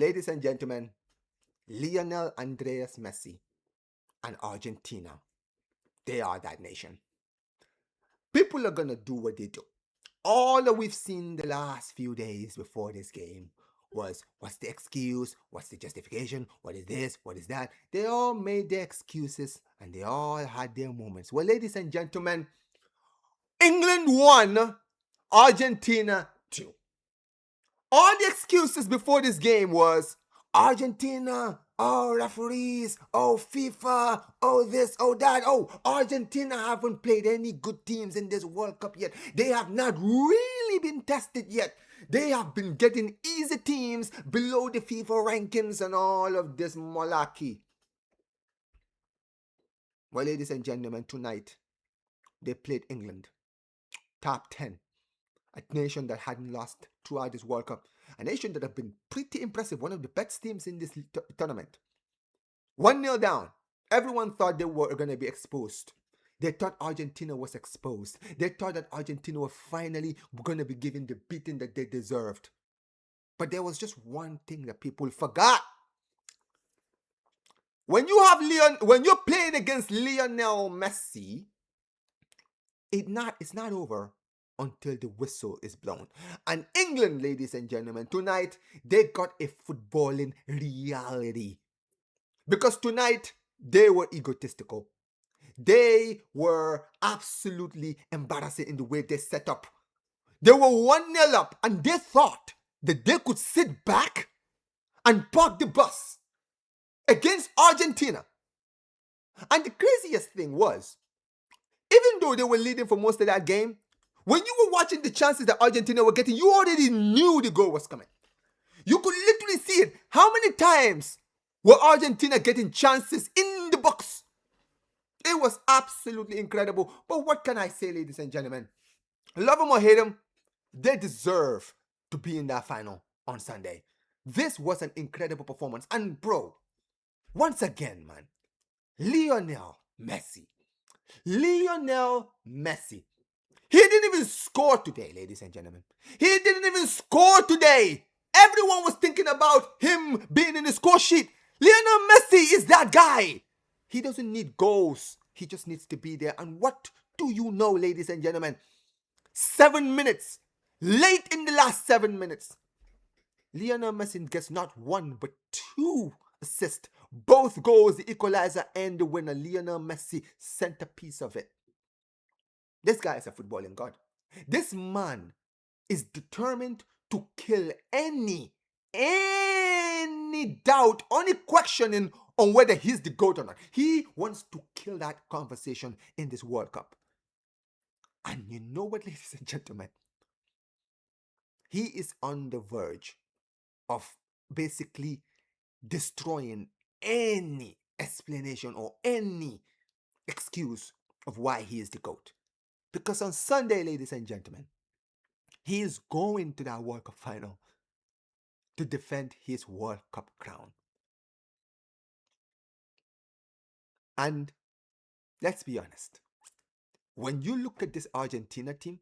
Ladies and gentlemen, Lionel Andreas Messi and Argentina, they are that nation. People are going to do what they do. All that we've seen the last few days before this game was what's the excuse, what's the justification, what is this, what is that. They all made their excuses and they all had their moments. Well, ladies and gentlemen, England won, Argentina 2. All the excuses before this game was Argentina, oh referees, oh FIFA, oh this, oh that, oh Argentina haven't played any good teams in this World Cup yet. They have not really been tested yet. They have been getting easy teams below the FIFA rankings and all of this malarkey. Well, ladies and gentlemen, tonight they played England, top 10. A nation that hadn't lost throughout this World Cup. A nation that have been pretty impressive. One of the best teams in this tournament. 1-0 down. Everyone thought they were going to be exposed. They thought Argentina was exposed. They thought that Argentina was finally going to be given the beating that they deserved. But there was just one thing that people forgot. When you're playing against Lionel Messi, it's not over until the whistle is blown. And England, ladies and gentlemen, tonight, they got a footballing reality. Because tonight, they were egotistical. They were absolutely embarrassing in the way they set up. They were 1-0 up, and they thought that they could sit back and park the bus against Argentina. And the craziest thing was, even though they were leading for most of that game, when you were watching the chances that Argentina were getting, you already knew the goal was coming. You could literally see it. How many times were Argentina getting chances in the box? It was absolutely incredible. But what can I say, ladies and gentlemen? Love them or hate them, they deserve to be in that final on Sunday. This was an incredible performance. And bro, once again, man, Lionel Messi. He didn't even score today, ladies and gentlemen. He didn't even score today. Everyone was thinking about him being in the score sheet. Lionel Messi is that guy. He doesn't need goals. He just needs to be there. And what do you know, ladies and gentlemen? 7 minutes. Late in the last 7 minutes. Lionel Messi gets not one, but 2 assists. Both goals, the equalizer and the winner. Lionel Messi, centerpiece of it. This guy is a footballing god. This man is determined to kill any doubt, any questioning on whether he's the GOAT or not. He wants to kill that conversation in this World Cup. And you know what, ladies and gentlemen? He is on the verge of basically destroying any explanation or any excuse of why he is the GOAT. Because on Sunday, ladies and gentlemen, he is going to that World Cup final to defend his World Cup crown. And let's be honest, when you look at this Argentina team,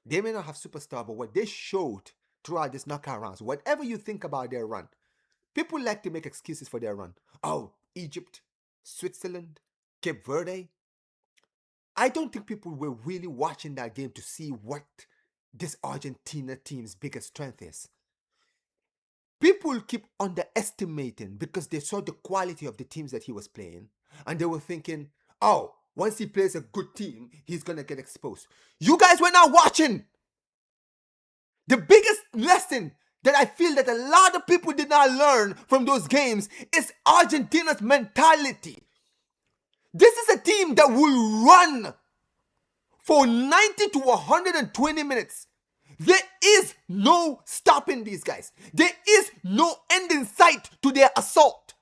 they may not have superstar, but what they showed throughout this knockout rounds, whatever you think about their run, people like to make excuses for their run. Oh, Egypt, Switzerland, Cape Verde. I don't think people were really watching that game to see what this Argentina team's biggest strength is. People keep underestimating because they saw the quality of the teams that he was playing, and they were thinking, oh, once he plays a good team, he's going to get exposed. You guys were not watching. The biggest lesson that I feel that a lot of people did not learn from those games is Argentina's mentality. This is a team that will run for 90 to 120 minutes. There is no stopping these guys. There is no end in sight to their assault.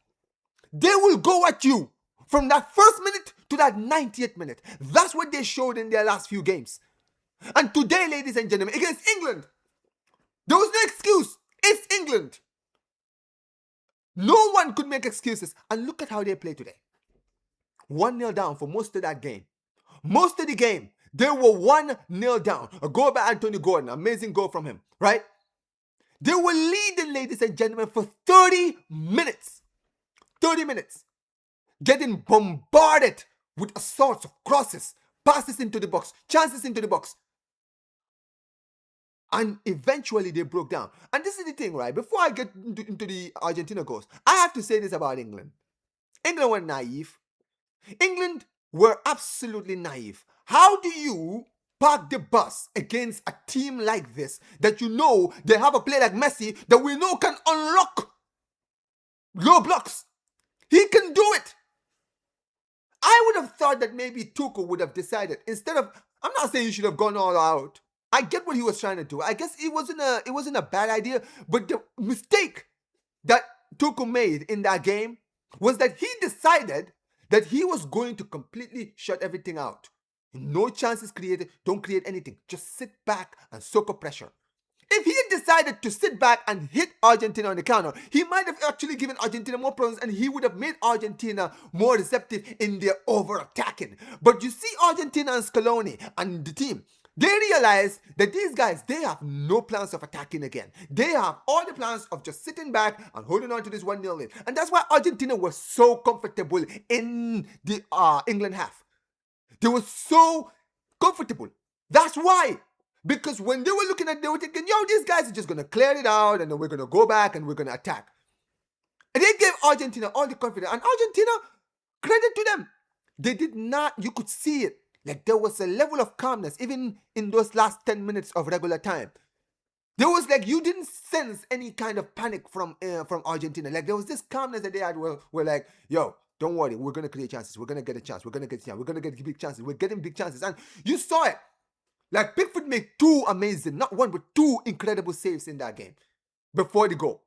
They will go at you from that first minute to that 90th minute. That's what they showed in their last few games. And today, ladies and gentlemen, against England, there was no excuse. It's England. No one could make excuses. And look at how they play today. 1-0 down for most of that game. Most of the game, they were 1-0 down. A goal by Anthony Gordon. Amazing goal from him, right? They were leading, ladies ladies and gentlemen, for 30 minutes. 30 minutes. Getting bombarded with assaults of crosses, passes into the box, chances into the box. And eventually they broke down. And this is the thing, right? Before I get into the Argentina goals, I have to say this about England. England were naive. England were absolutely naive. How do you park the bus against a team like this that you know they have a player like Messi that we know can unlock low blocks? He can do it. I would have thought that maybe Tuchel would have decided instead of, I'm not saying you should have gone all out. I get what he was trying to do. I guess it wasn't a bad idea, but the mistake that Tuchel made in that game was that he decided that he was going to completely shut everything out. No chances created, don't create anything. Just sit back and soak up pressure. If he had decided to sit back and hit Argentina on the counter, he might have actually given Argentina more problems and he would have made Argentina more receptive in their over-attacking. But you see Argentina and Scaloni and the team, they realize that these guys, they have no plans of attacking again. They have all the plans of just sitting back and holding on to this 1-0 lead. And that's why Argentina was so comfortable in the England half. They were so comfortable. That's why. Because when they were looking at it, they were thinking, yo, these guys are just going to clear it out and then we're going to go back and we're going to attack. And they gave Argentina all the confidence. And Argentina, credit to them. They did not, you could see it. Like there was a level of calmness even in those last 10 minutes of regular time. There was like, you didn't sense any kind of panic from Argentina. Like there was this calmness that they had where like, yo, don't worry, we're going to create chances. We're going to get a chance. We're going to get a chance. We're going to get big chances. We're getting big chances. And you saw it. Like Pickford made 2 amazing, not 1, but 2 incredible saves in that game before the goal.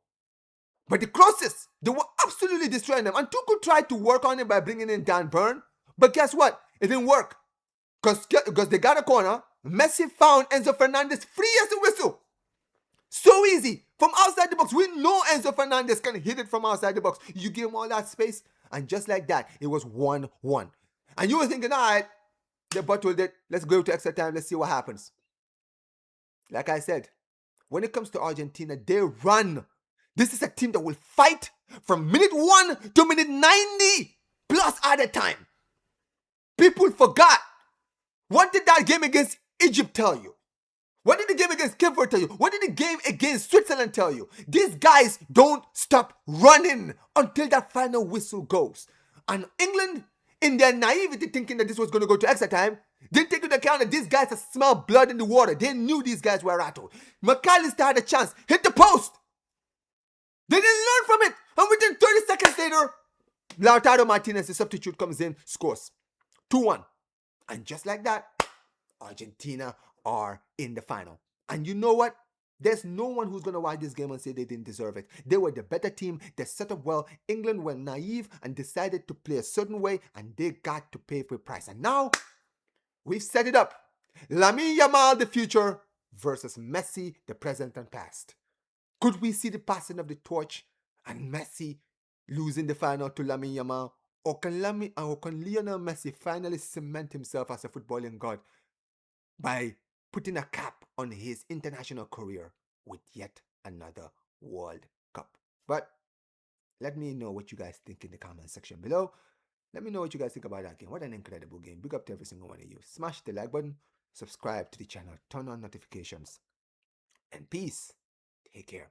But the crosses, they were absolutely destroying them. And Tuchel tried to work on it by bringing in Dan Burn. But guess what? It didn't work. Because they got a corner. Messi found Enzo Fernández free as a whistle. So easy. From outside the box. We know Enzo Fernández can hit it from outside the box. You give him all that space. And just like that, it was 1-1. And you were thinking, all right, they bottled it. Let's go to extra time. Let's see what happens. Like I said, when it comes to Argentina, they run. This is a team that will fight from minute 1 to minute 90 plus added time. People forgot. What did that game against Egypt tell you? What did the game against Cape Verde tell you? What did the game against Switzerland tell you? These guys don't stop running until that final whistle goes. And England, in their naivety, thinking that this was going to go to extra time, didn't take into account that these guys had smelled blood in the water. They knew these guys were rattled. McAllister had a chance, hit the post. They didn't learn from it. And within 30 seconds later, Lautaro Martínez, the substitute, comes in, scores 2-1. And just like that, Argentina are in the final. And you know what? There's no one who's going to watch this game and say they didn't deserve it. They were the better team. They set up well. England were naive and decided to play a certain way, and they got to pay for the price. And now, we've set it up. Lamine Yamal, the future, versus Messi, the present and past. Could we see the passing of the torch and Messi losing the final to Lamine Yamal? Or can Lionel Messi finally cement himself as a footballing god by putting a cap on his international career with yet another World Cup? But let me know what you guys think in the comment section below. Let me know what you guys think about that game. What an incredible game. Big up to every single one of you. Smash the like button, subscribe to the channel, turn on notifications, and peace. Take care.